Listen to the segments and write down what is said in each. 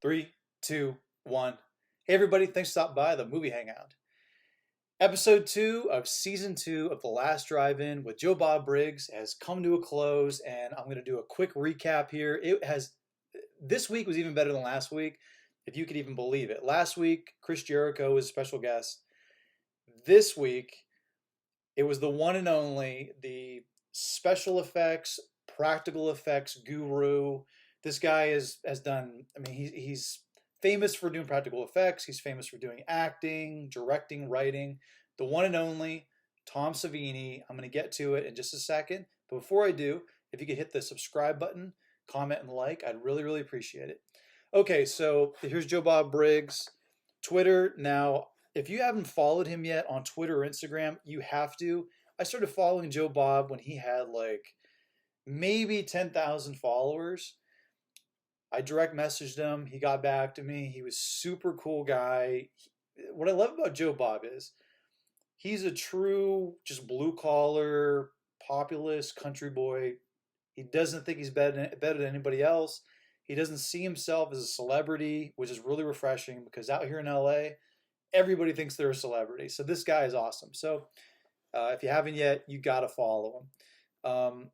Three, two, one. Hey, everybody, thanks for stopping by the Movie Hangout. Episode 2 of Season 2 of The Last Drive-In with Joe Bob Briggs has come to a close, and I'm going to do a quick recap here. This week was even better than last week, if you could even believe it. Last week, Chris Jericho was a special guest. This week, it was the one and only, the special effects, practical effects guru. This guy has done, he's famous for doing practical effects. He's famous for doing acting, directing, writing. The one and only Tom Savini. I'm going to get to it in just a second. But before I do, if you could hit the subscribe button, comment, and like, I'd really, really appreciate it. Okay, so here's Joe Bob Briggs. Twitter. Now, if you haven't followed him yet on Twitter or Instagram, you have to. I started following Joe Bob when he had like maybe 10,000 followers. I direct messaged him. He got back to me. He was super cool guy. What I love about Joe Bob is he's a true, just blue collar, populist country boy. He doesn't think he's better than anybody else. He doesn't see himself as a celebrity, which is really refreshing because out here in LA, everybody thinks they're a celebrity. So this guy is awesome. So if you haven't yet, you got to follow him.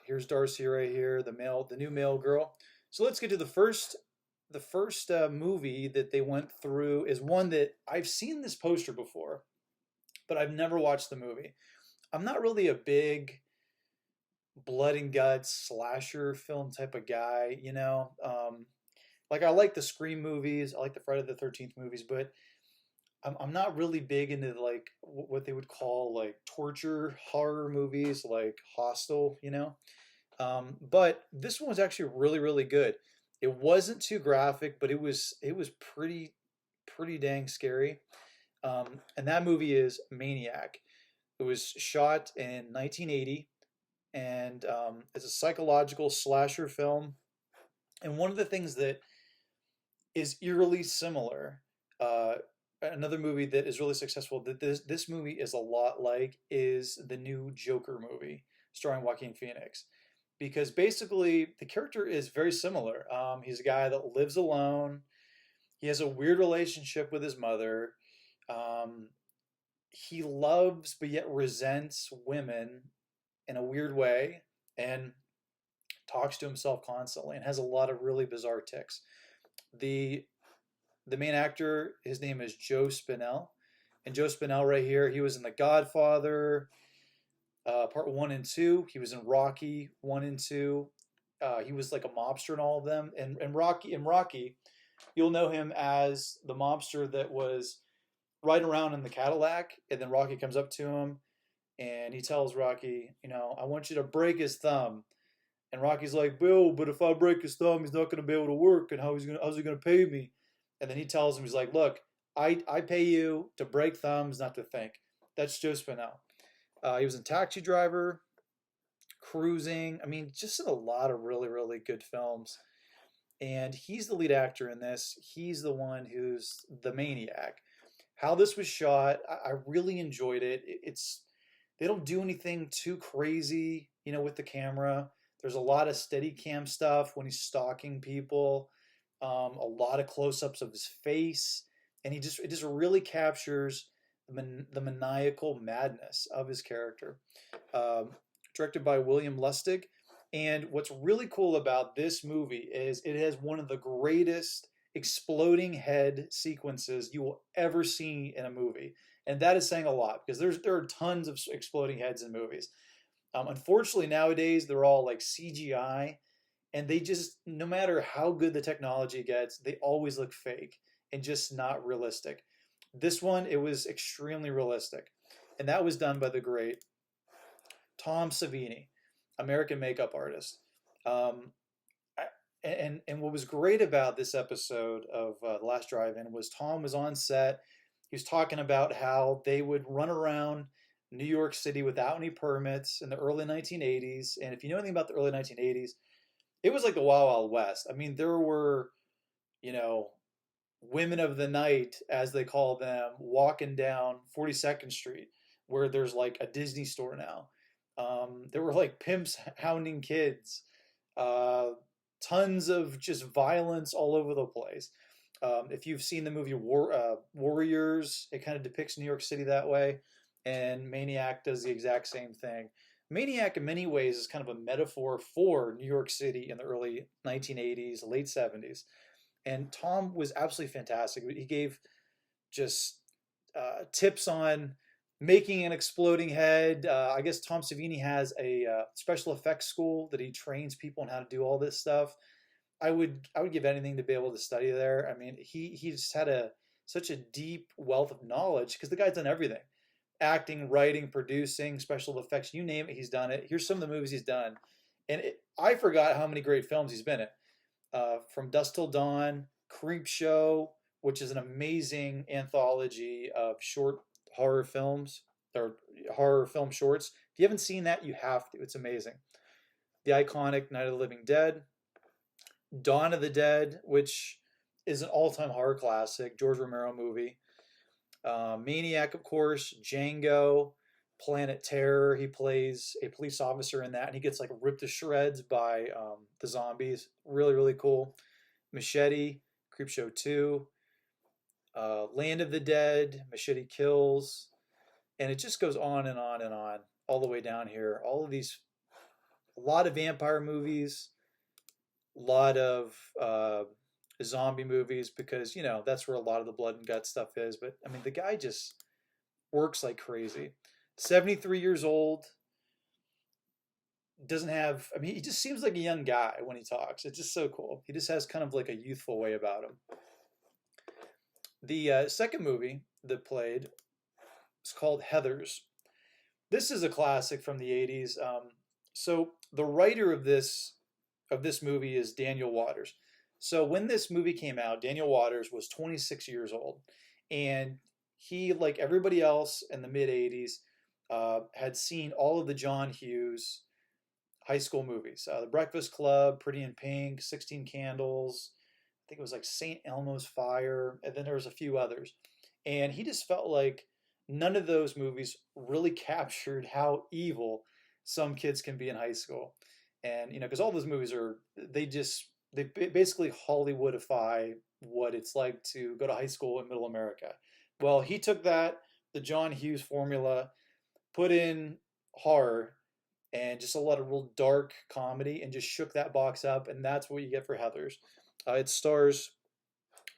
Here's Darcy right here, the new male girl. So let's get to the first movie that they went through is one that I've seen this poster before, but I've never watched the movie. I'm not really a big blood and guts slasher film type of guy, you know. Like I like the Scream movies, I like the Friday the 13th movies, but I'm not really big into like what they would call like torture horror movies, like Hostel, you know. But this one was actually really, really good. It wasn't too graphic, but it was pretty dang scary. And that movie is Maniac. It was shot in 1980, and it's a psychological slasher film. And one of the things that is eerily similar, another movie that is really successful that this movie is a lot like is the new Joker movie starring Joaquin Phoenix because basically the character is very similar. He's a guy that lives alone. He has a weird relationship with his mother. Um, he loves but yet resents women in a weird way and talks to himself constantly and has a lot of really bizarre tics. The the main actor, his name is Joe Spinell. And Joe Spinell right here, he was in The Godfather, part one and two. He was in Rocky one and two. He was like a mobster in all of them. And Rocky, you'll know him as the mobster that was riding around in the Cadillac, and then Rocky comes up to him and he tells Rocky, I want you to break his thumb. And Rocky's like, Bill, but if I break his thumb, he's not going to be able to work. And how's he going to pay me? And then he tells him, he's like, look, I pay you to break thumbs, not to think. That's Joe Spinell. He was in Taxi Driver, Cruising. I mean, just in a lot of really, really good films. And he's the lead actor in this. He's the one who's the maniac. How this was shot, I really enjoyed it. They don't do anything too crazy, with the camera. There's a lot of steady cam stuff when he's stalking people. A lot of close-ups of his face, and it just really captures the maniacal madness of his character. Directed by William Lustig, and what's really cool about this movie is it has one of the greatest exploding head sequences you will ever see in a movie, and that is saying a lot because there are tons of exploding heads in movies. Unfortunately, nowadays they're all like CGI, and they just, no matter how good the technology gets, they always look fake and just not realistic. This one, it was extremely realistic, and that was done by the great Tom Savini, American makeup artist. Um, and what was great about this episode of The Last Drive-In was Tom was on set. He was talking about how they would run around New York City without any permits in the early 1980s. And if you know anything about the early 1980s, it was like the Wild Wild West. I mean, there were, you know, women of the night, as they call them, walking down 42nd Street, where there's like a Disney store now. There were like pimps hounding kids. tons of just violence all over the place. If you've seen the movie Warriors, it kind of depicts New York City that way, and Maniac does the exact same thing. Maniac, in many ways, is kind of a metaphor for New York City in the early 1980s, late 70s. And Tom was absolutely fantastic. He gave just tips on making an exploding head. I guess Tom Savini has a special effects school that he trains people on how to do all this stuff. I would give anything to be able to study there. I mean, he just had a such a deep wealth of knowledge because the guy's done everything: acting, writing, producing, special effects, you name it, he's done it. Here's some of the movies he's done, and I forgot how many great films he's been in. From Dusk Till Dawn, Creep Show, which is an amazing anthology of short horror films or horror film shorts. If you haven't seen that, you have to. It's amazing. The iconic Night of the Living Dead, Dawn of the Dead, which is an all-time horror classic, George Romero movie. Maniac, of course, Django, Planet Terror. He plays a police officer in that, and he gets like ripped to shreds by the zombies. Really, really cool. Machete, Creepshow 2, Land of the Dead, Machete Kills, and it just goes on and on and on, all the way down here. All of these, a lot of vampire movies, a lot of zombie movies, because that's where a lot of the blood and gut stuff is. But I mean, the guy just works like crazy. 73 years old, doesn't have, I mean, he just seems like a young guy when he talks. It's just so cool. He just has kind of like a youthful way about him. The second movie that played is called Heathers. This is a classic from the 80s. So the writer of this movie is Daniel Waters. So when this movie came out, Daniel Waters was 26 years old, and he, like everybody else in the mid 80s, had seen all of the John Hughes high school movies: The Breakfast Club, Pretty in Pink, 16 Candles. I think it was like St. Elmo's Fire, and then there was a few others. And he just felt like none of those movies really captured how evil some kids can be in high school. And because all those movies they basically Hollywoodify what it's like to go to high school in Middle America. Well, he took the John Hughes formula, put in horror and just a lot of real dark comedy, and just shook that box up, and that's what you get for Heathers. It stars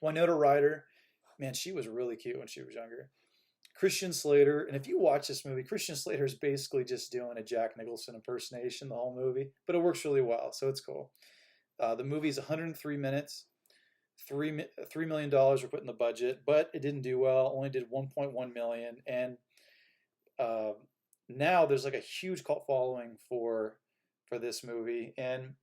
Winona Ryder. Man, she was really cute when she was younger. Christian Slater, and if you watch this movie, Christian Slater is basically just doing a Jack Nicholson impersonation the whole movie, but it works really well, so it's cool. The movie is 103 minutes. $3 million were put in the budget, but it didn't do well. Only did 1.1 million, and now there's like a huge cult following for this movie. And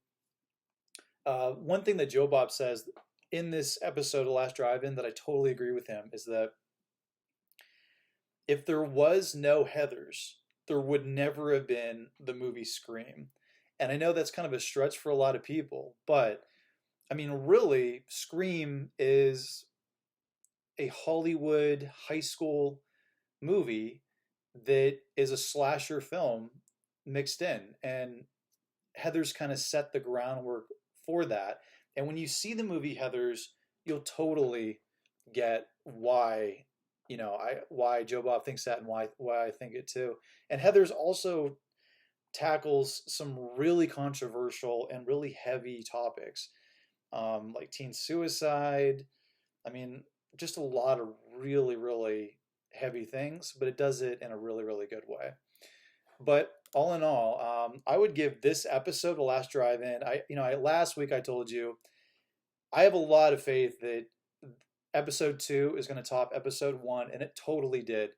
one thing that Joe Bob says in this episode of Last Drive-In that I totally agree with him is that if there was no Heathers, there would never have been the movie Scream. And I know that's kind of a stretch for a lot of people, but I mean, really, Scream is a Hollywood high school movie that is a slasher film mixed in. And Heathers kind of set the groundwork for that. And when you see the movie Heathers, you'll totally get why why Joe Bob thinks that, and why I think it too. And Heathers also tackles some really controversial and really heavy topics, like teen suicide. I mean, just a lot of really, really heavy things, but it does it in a really, really good way. But all in all, I would give this episode, The Last Drive-In. Last week I told you I have a lot of faith that episode 2 is going to top episode 1, and it totally did.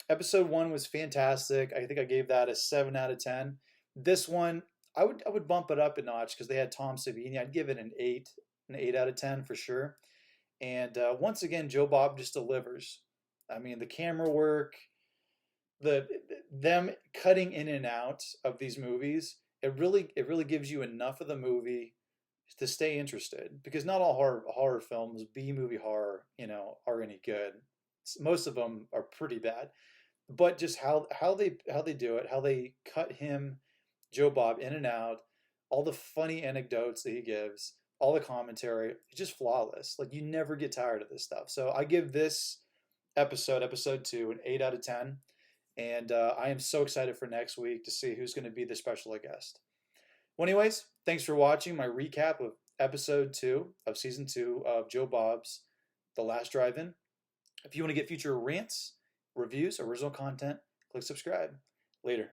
Episode 1 was fantastic. I think I gave that a 7 out of 10. This one, I would bump it up a notch because they had Tom Savini. I'd give it an 8 out of 10 for sure. And once again, Joe Bob just delivers. I mean, the camera work, them cutting in and out of these movies, it really gives you enough of the movie to stay interested, because not all horror films, B movie horror, are any good. Most of them are pretty bad. But just how they do it, how they cut him, Joe Bob, in and out, all the funny anecdotes that he gives, all the commentary, it's just flawless. Like you never get tired of this stuff. So I give this episode 2, an 8 out of 10. And I am so excited for next week to see who's going to be the special guest. Well, anyways, thanks for watching my recap of episode 2 of season 2 of Joe Bob's The Last Drive-In. If you want to get future rants, reviews, original content, click subscribe. Later.